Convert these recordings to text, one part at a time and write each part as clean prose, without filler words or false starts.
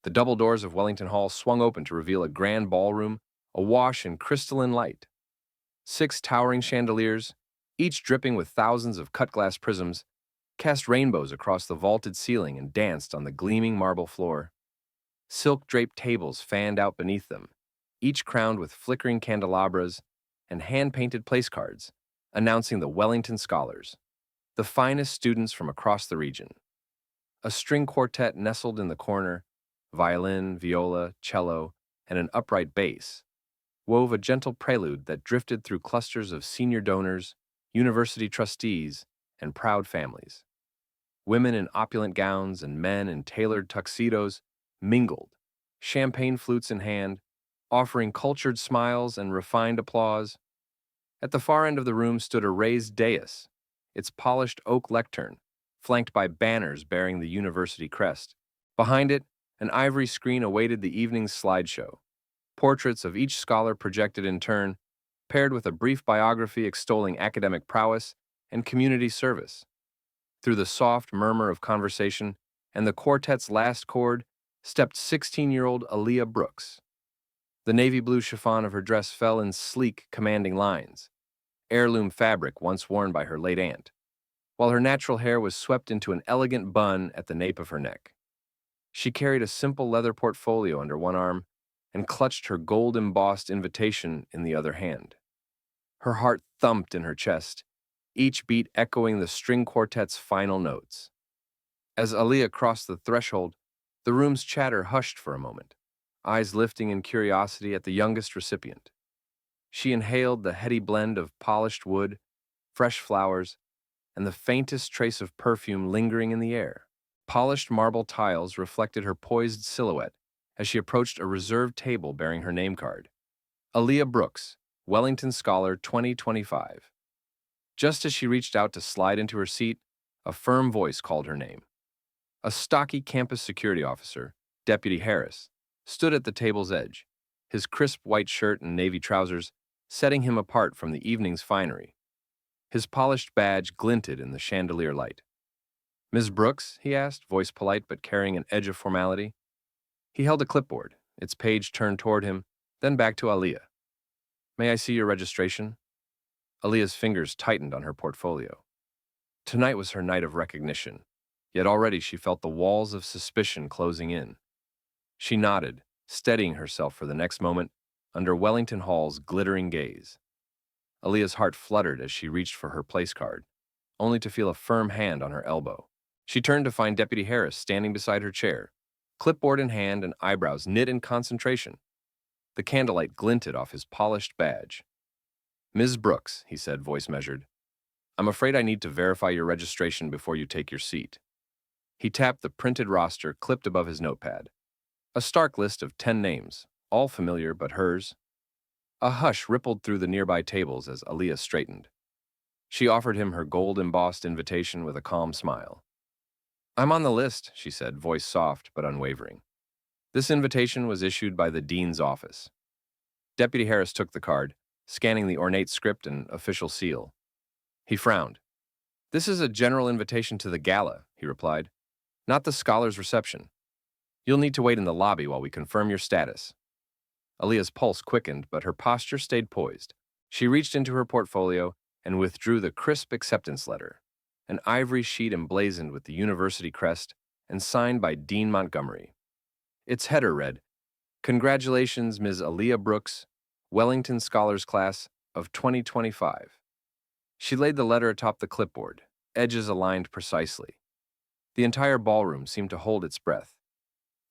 The double doors of Wellington Hall swung open to reveal a grand ballroom awash in crystalline light. Six towering chandeliers, each dripping with thousands of cut-glass prisms, cast rainbows across the vaulted ceiling and danced on the gleaming marble floor. Silk-draped tables fanned out beneath them, each crowned with flickering candelabras and hand-painted place cards, announcing the Wellington Scholars, the finest students from across the region. A string quartet nestled in the corner, violin, viola, cello, and an upright bass, wove a gentle prelude that drifted through clusters of senior donors, university trustees, and proud families. Women in opulent gowns and men in tailored tuxedos mingled, champagne flutes in hand, offering cultured smiles and refined applause. At the far end of the room stood a raised dais, its polished oak lectern, flanked by banners bearing the university crest. Behind it, an ivory screen awaited the evening's slideshow. Portraits of each scholar projected in turn, paired with a brief biography extolling academic prowess and community service. Through the soft murmur of conversation and the quartet's last chord stepped 16-year-old Aaliyah Brooks. The navy blue chiffon of her dress fell in sleek, commanding lines, heirloom fabric once worn by her late aunt, while her natural hair was swept into an elegant bun at the nape of her neck. She carried a simple leather portfolio under one arm and clutched her gold-embossed invitation in the other hand. Her heart thumped in her chest, each beat echoing the string quartet's final notes. As Aaliyah crossed the threshold, the room's chatter hushed for a moment, eyes lifting in curiosity at the youngest recipient. She inhaled the heady blend of polished wood, fresh flowers, and the faintest trace of perfume lingering in the air. Polished marble tiles reflected her poised silhouette as she approached a reserved table bearing her name card. Aaliyah Brooks, Wellington Scholar 2025. Just as she reached out to slide into her seat, a firm voice called her name. A stocky campus security officer, Deputy Harris, stood at the table's edge, his crisp white shirt and navy trousers setting him apart from the evening's finery. His polished badge glinted in the chandelier light. "Ms. Brooks?" he asked, voice polite but carrying an edge of formality. He held a clipboard, its page turned toward him, then back to Aaliyah. "May I see your registration?" Aaliyah's fingers tightened on her portfolio. Tonight was her night of recognition, yet already she felt the walls of suspicion closing in. She nodded, steadying herself for the next moment under Wellington Hall's glittering gaze. Aaliyah's heart fluttered as she reached for her place card, only to feel a firm hand on her elbow. She turned to find Deputy Harris standing beside her chair, clipboard in hand and eyebrows knit in concentration. The candlelight glinted off his polished badge. "Ms. Brooks," he said, voice measured, "I'm afraid I need to verify your registration before you take your seat." He tapped the printed roster clipped above his notepad. A stark list of 10 names, all familiar but hers. A hush rippled through the nearby tables as Aaliyah straightened. She offered him her gold-embossed invitation with a calm smile. "I'm on the list," she said, voice soft but unwavering. This invitation was issued by the dean's office. Deputy Harris took the card, scanning the ornate script and official seal. He frowned. "This is a general invitation to the gala," he replied, "not the scholars' reception. You'll need to wait in the lobby while we confirm your status." Aaliyah's pulse quickened, but her posture stayed poised. She reached into her portfolio and withdrew the crisp acceptance letter, an ivory sheet emblazoned with the university crest and signed by Dean Montgomery. Its header read, "Congratulations, Ms. Aaliyah Brooks, Wellington Scholars Class of 2025. She laid the letter atop the clipboard, edges aligned precisely. The entire ballroom seemed to hold its breath.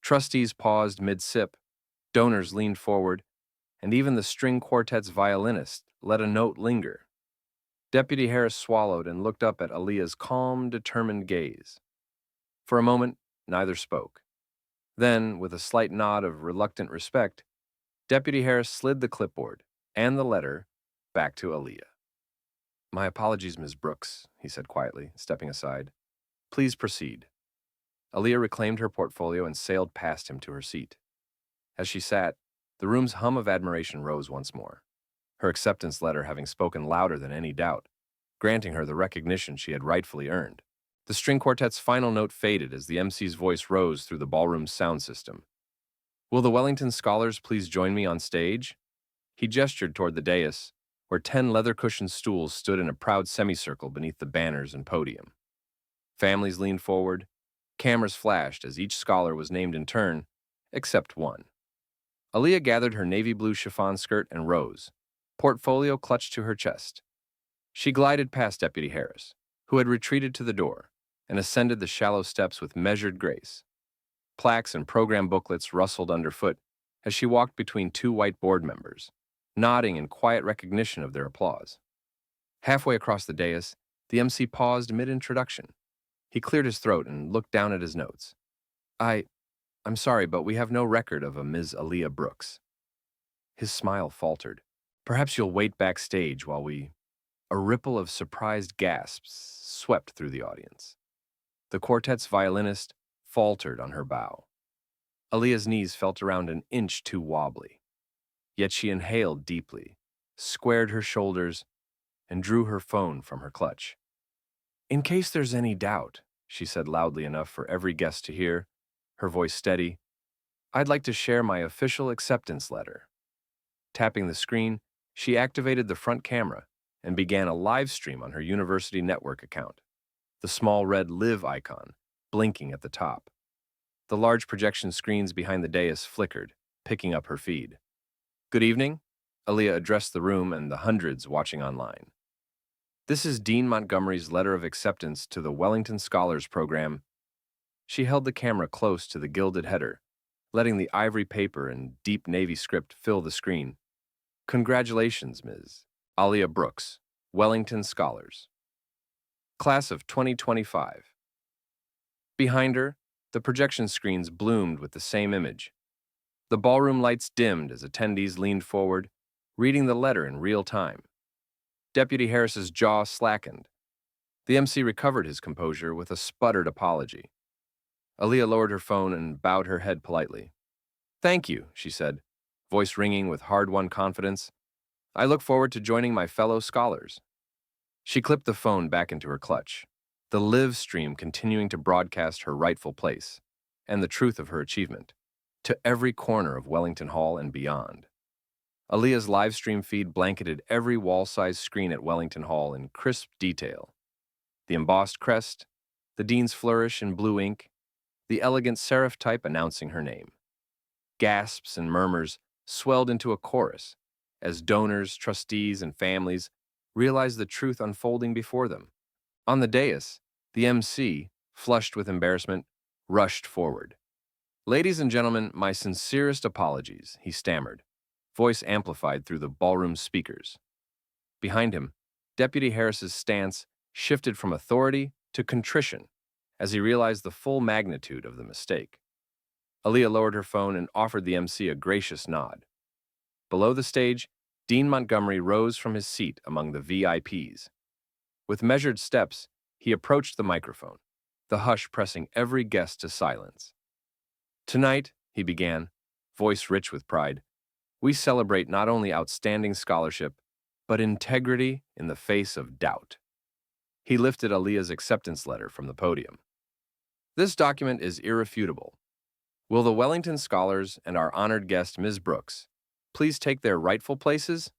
Trustees paused mid-sip, donors leaned forward, and even the string quartet's violinist let a note linger. Deputy Harris swallowed and looked up at Aaliyah's calm, determined gaze. For a moment, neither spoke. Then, with a slight nod of reluctant respect, Deputy Harris slid the clipboard and the letter back to Aaliyah. "My apologies, Ms. Brooks," he said quietly, stepping aside. "Please proceed." Aaliyah reclaimed her portfolio and sailed past him to her seat. As she sat, the room's hum of admiration rose once more, her acceptance letter having spoken louder than any doubt, granting her the recognition she had rightfully earned. The string quartet's final note faded as the MC's voice rose through the ballroom's sound system. Will the Wellington Scholars please join me on stage? He gestured toward the dais, where 10 leather-cushioned stools stood in a proud semicircle beneath the banners and podium. Families leaned forward. Cameras flashed as each scholar was named in turn, except one. Aaliyah gathered her navy blue chiffon skirt and rose, portfolio clutched to her chest. She glided past Deputy Harris, who had retreated to the door, and ascended the shallow steps with measured grace. Plaques and program booklets rustled underfoot as she walked between two white board members, nodding in quiet recognition of their applause. Halfway across the dais, the MC paused mid-introduction. He cleared his throat and looked down at his notes. I'm sorry, but we have no record of a Ms. Aaliyah Brooks. His smile faltered. Perhaps you'll wait backstage while we... A ripple of surprised gasps swept through the audience. The quartet's violinist faltered on her bow. Aaliyah's knees felt around an inch too wobbly. Yet she inhaled deeply, squared her shoulders, and drew her phone from her clutch. In case there's any doubt, she said loudly enough for every guest to hear, her voice steady, I'd like to share my official acceptance letter. Tapping the screen, she activated the front camera and began a live stream on her university network account, the small red Live icon blinking at the top. The large projection screens behind the dais flickered, picking up her feed. Good evening, Aaliyah addressed the room and the hundreds watching online. This is Dean Montgomery's letter of acceptance to the Wellington Scholars Program. She held the camera close to the gilded header, letting the ivory paper and deep navy script fill the screen. Congratulations, Ms. Aaliyah Brooks, Wellington Scholars. Class of 2025. Behind her, the projection screens bloomed with the same image. The ballroom lights dimmed as attendees leaned forward, reading the letter in real time. Deputy Harris's jaw slackened. The MC recovered his composure with a sputtered apology. Aaliyah lowered her phone and bowed her head politely. Thank you, she said, voice ringing with hard-won confidence. I look forward to joining my fellow scholars. She clipped the phone back into her clutch, the live stream continuing to broadcast her rightful place and the truth of her achievement to every corner of Wellington Hall and beyond. Aaliyah's live stream feed blanketed every wall-sized screen at Wellington Hall in crisp detail. The embossed crest, the dean's flourish in blue ink, the elegant serif type announcing her name. Gasps and murmurs swelled into a chorus as donors, trustees, and families realized the truth unfolding before them. On the dais, the MC, flushed with embarrassment, rushed forward. Ladies and gentlemen, my sincerest apologies, he stammered, voice amplified through the ballroom speakers. Behind him, Deputy Harris's stance shifted from authority to contrition as he realized the full magnitude of the mistake. Aaliyah lowered her phone and offered the MC a gracious nod. Below the stage, Dean Montgomery rose from his seat among the VIPs. With measured steps, he approached the microphone, the hush pressing every guest to silence. Tonight, he began, voice rich with pride, we celebrate not only outstanding scholarship, but integrity in the face of doubt. He lifted Aaliyah's acceptance letter from the podium. This document is irrefutable. Will the Wellington Scholars and our honored guest, Ms. Brooks, please take their rightful places?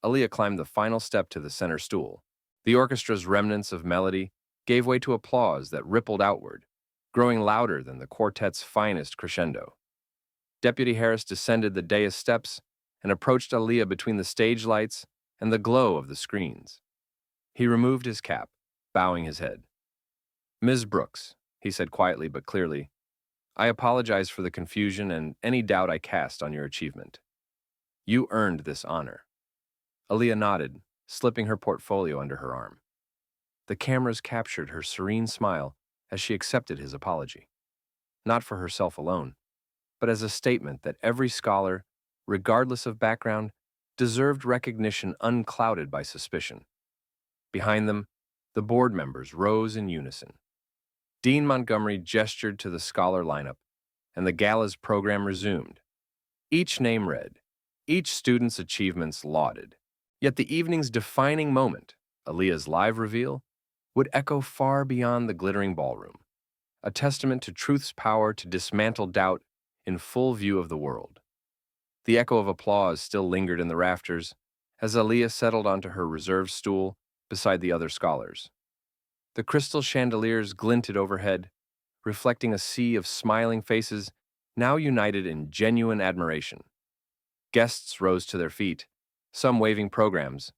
Aaliyah climbed the final step to the center stool. The orchestra's remnants of melody gave way to applause that rippled outward, growing louder than the quartet's finest crescendo. Deputy Harris descended the dais steps and approached Aaliyah between the stage lights and the glow of the screens. He removed his cap, bowing his head. Ms. Brooks, he said quietly but clearly, I apologize for the confusion and any doubt I cast on your achievement. You earned this honor. Aaliyah nodded, slipping her portfolio under her arm. The cameras captured her serene smile as she accepted his apology. Not for herself alone, but as a statement that every scholar, regardless of background, deserved recognition unclouded by suspicion. Behind them, the board members rose in unison. Dean Montgomery gestured to the scholar lineup, and the gala's program resumed. Each name read, each student's achievements lauded. Yet the evening's defining moment, Aaliyah's live reveal, would echo far beyond the glittering ballroom, a testament to truth's power to dismantle doubt in full view of the world. The echo of applause still lingered in the rafters as Aaliyah settled onto her reserved stool beside the other scholars. The crystal chandeliers glinted overhead, reflecting a sea of smiling faces now united in genuine admiration. Guests rose to their feet, some waving programs,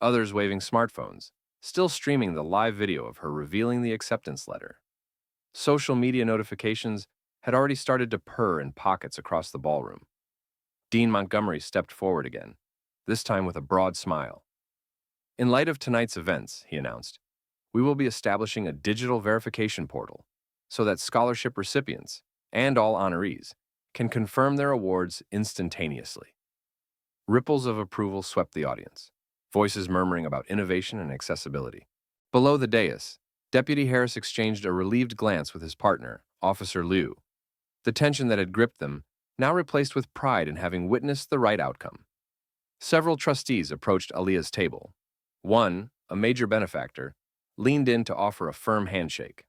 others waving smartphones, still streaming the live video of her revealing the acceptance letter. Social media notifications had already started to purr in pockets across the ballroom. Dean Montgomery stepped forward again, this time with a broad smile. In light of tonight's events, he announced, we will be establishing a digital verification portal so that scholarship recipients and all honorees can confirm their awards instantaneously. Ripples of approval swept the audience, voices murmuring about innovation and accessibility. Below the dais, Deputy Harris exchanged a relieved glance with his partner, Officer Liu. The tension that had gripped them now replaced with pride in having witnessed the right outcome. Several trustees approached Aaliyah's table. One, a major benefactor, leaned in to offer a firm handshake.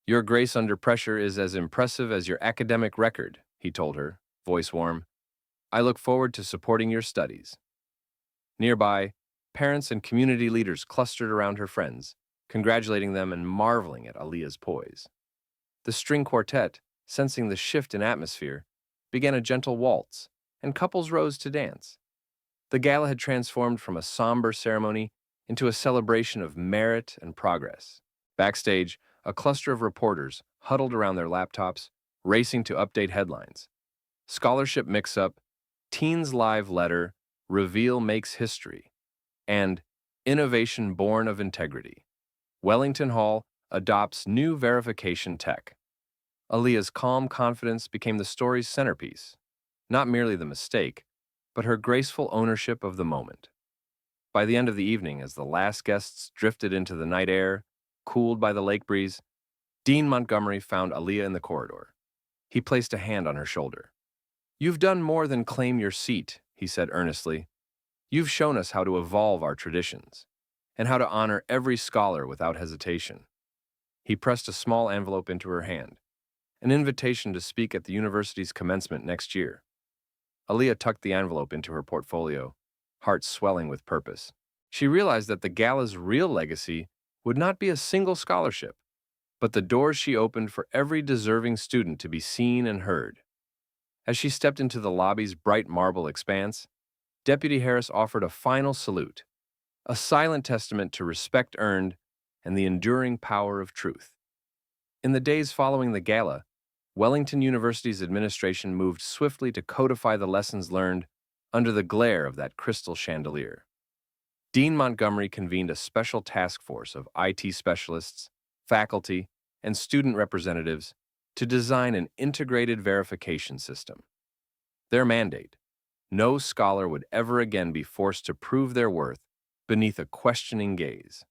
Your grace under pressure is as impressive as your academic record, he told her, voice warm. I look forward to supporting your studies. Nearby, parents and community leaders clustered around her friends, congratulating them and marveling at Aaliyah's poise. The string quartet, sensing the shift in atmosphere, began a gentle waltz, and couples rose to dance. The gala had transformed from a somber ceremony into a celebration of merit and progress. Backstage, a cluster of reporters huddled around their laptops, racing to update headlines. Scholarship mix-up, Teens Live letter, Reveal makes history, and Innovation born of integrity. Wellington Hall adopts new verification tech. Aaliyah's calm confidence became the story's centerpiece, not merely the mistake, but her graceful ownership of the moment. By the end of the evening, as the last guests drifted into the night air, cooled by the lake breeze, Dean Montgomery found Aaliyah in the corridor. He placed a hand on her shoulder. You've done more than claim your seat, he said earnestly. You've shown us how to evolve our traditions, and how to honor every scholar without hesitation. He pressed a small envelope into her hand, an invitation to speak at the university's commencement next year. Aaliyah tucked the envelope into her portfolio, heart swelling with purpose. She realized that the gala's real legacy would not be a single scholarship, but the doors she opened for every deserving student to be seen and heard. As she stepped into the lobby's bright marble expanse, Deputy Harris offered a final salute, a silent testament to respect earned and the enduring power of truth. In the days following the gala, Wellington University's administration moved swiftly to codify the lessons learned under the glare of that crystal chandelier. Dean Montgomery convened a special task force of IT specialists, faculty, and student representatives to design an integrated verification system. Their mandate: no scholar would ever again be forced to prove their worth beneath a questioning gaze.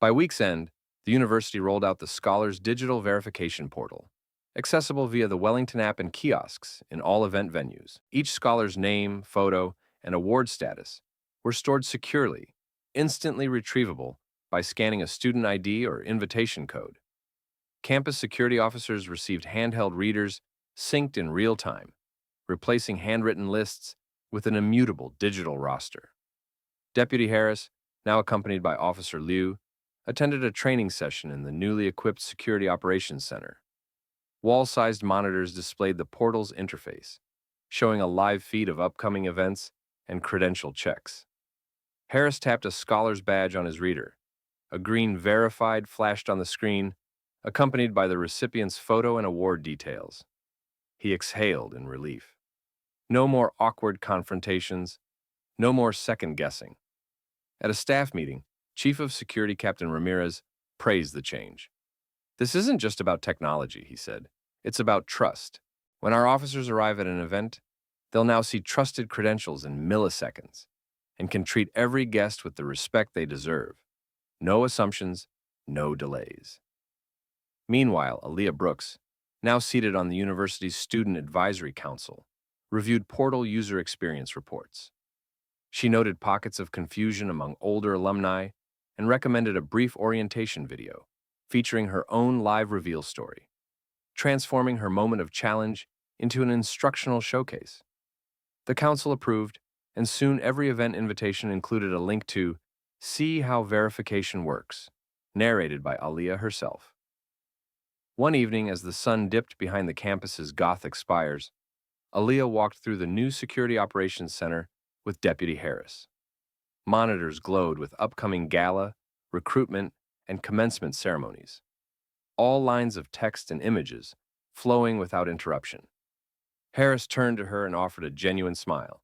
By week's end, the university rolled out the Scholars Digital Verification Portal, accessible via the Wellington app and kiosks in all event venues. Each scholar's name, photo, and award status were stored securely, instantly retrievable by scanning a student ID or invitation code. Campus security officers received handheld readers synced in real time, replacing handwritten lists with an immutable digital roster. Deputy Harris, now accompanied by Officer Liu, attended a training session in the newly equipped Security Operations Center. Wall-sized monitors displayed the portal's interface, showing a live feed of upcoming events and credential checks. Harris tapped a scholar's badge on his reader. A green verified flashed on the screen, accompanied by the recipient's photo and award details. He exhaled in relief. No more awkward confrontations, no more second-guessing. At a staff meeting, Chief of Security Captain Ramirez praised the change. This isn't just about technology, he said. It's about trust. When our officers arrive at an event, they'll now see trusted credentials in milliseconds and can treat every guest with the respect they deserve. No assumptions, no delays. Meanwhile, Aaliyah Brooks, now seated on the university's Student Advisory Council, reviewed portal user experience reports. She noted pockets of confusion among older alumni and recommended a brief orientation video featuring her own live reveal story, transforming her moment of challenge into an instructional showcase. The council approved, and soon every event invitation included a link to See How Verification Works, narrated by Aliyah herself. One evening, as the sun dipped behind the campus's Gothic spires, Aliyah walked through the new Security Operations Center with Deputy Harris. Monitors glowed with upcoming gala, recruitment, and commencement ceremonies. All lines of text and images flowing without interruption. Harris turned to her and offered a genuine smile.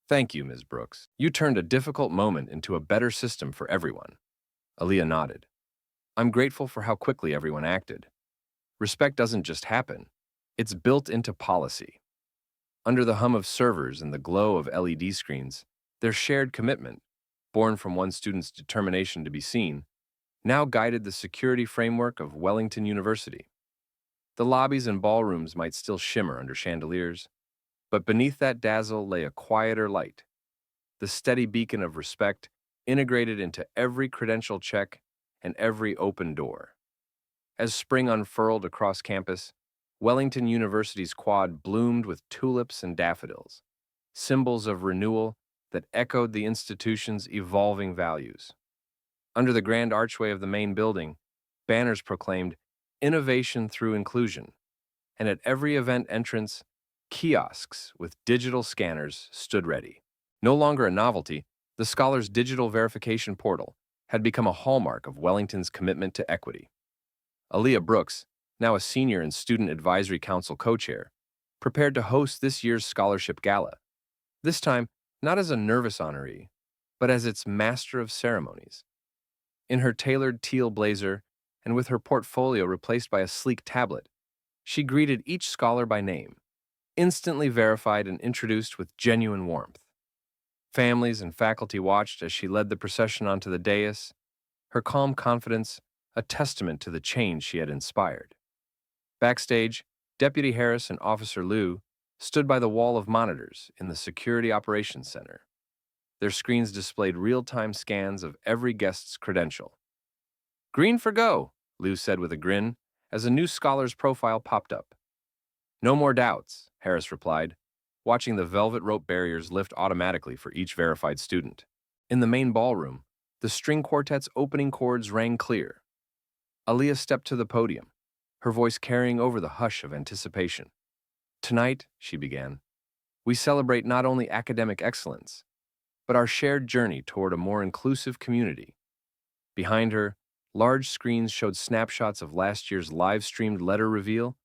"Thank you, Ms. Brooks. You turned a difficult moment into a better system for everyone." Aliyah nodded. "I'm grateful for how quickly everyone acted. Respect doesn't just happen. It's built into policy." Under the hum of servers and the glow of LED screens, their shared commitment, born from one student's determination to be seen, now guided the security framework of Wellington University. The lobbies and ballrooms might still shimmer under chandeliers, but beneath that dazzle lay a quieter light, the steady beacon of respect integrated into every credential check and every open door. As spring unfurled across campus, Wellington University's quad bloomed with tulips and daffodils, symbols of renewal that echoed the institution's evolving values. Under the grand archway of the main building, banners proclaimed innovation through inclusion, and at every event entrance, kiosks with digital scanners stood ready. No longer a novelty, the Scholars' digital verification portal had become a hallmark of Wellington's commitment to equity. Aliyah Brooks, now a senior and Student Advisory Council co-chair, prepared to host this year's scholarship gala, this time not as a nervous honoree, but as its master of ceremonies. In her tailored teal blazer and with her portfolio replaced by a sleek tablet, she greeted each scholar by name, instantly verified and introduced with genuine warmth. Families and faculty watched as she led the procession onto the dais, her calm confidence a testament to the change she had inspired. Backstage, Deputy Harris and Officer Liu stood by the wall of monitors in the Security Operations Center. Their screens displayed real-time scans of every guest's credential. "Green for go," Liu said with a grin, as a new scholar's profile popped up. "No more doubts," Harris replied, watching the velvet rope barriers lift automatically for each verified student. In the main ballroom, the string quartet's opening chords rang clear. Aliyah stepped to the podium, her voice carrying over the hush of anticipation. "Tonight," she began, "we celebrate not only academic excellence, but our shared journey toward a more inclusive community." Behind her, large screens showed snapshots of last year's live-streamed letter reveal,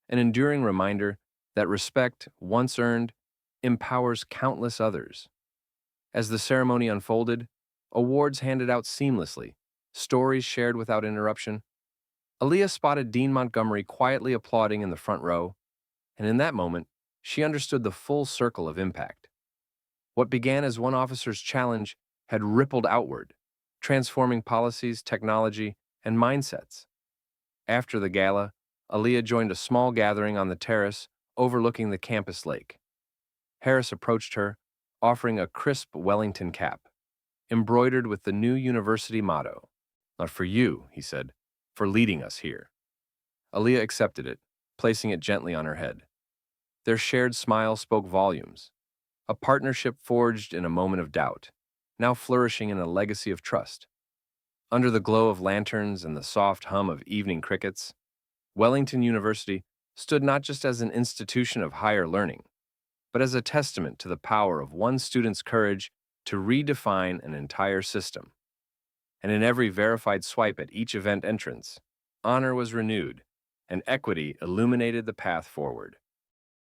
an enduring reminder that respect, once earned, empowers countless others. As the ceremony unfolded, awards handed out seamlessly, stories shared without interruption, Aliyah spotted Dean Montgomery quietly applauding in the front row, and in that moment, she understood the full circle of impact. What began as one officer's challenge had rippled outward, transforming policies, technology, and mindsets. After the gala, Aliyah joined a small gathering on the terrace overlooking the campus lake. Harris approached her, offering a crisp Wellington cap, embroidered with the new university motto. "Not for you," he said, "for leading us here." Aliyah accepted it, placing it gently on her head. Their shared smile spoke volumes, a partnership forged in a moment of doubt, now flourishing in a legacy of trust. Under the glow of lanterns and the soft hum of evening crickets, Wellington University stood not just as an institution of higher learning, but as a testament to the power of one student's courage to redefine an entire system. And in every verified swipe at each event entrance, honor was renewed, and equity illuminated the path forward.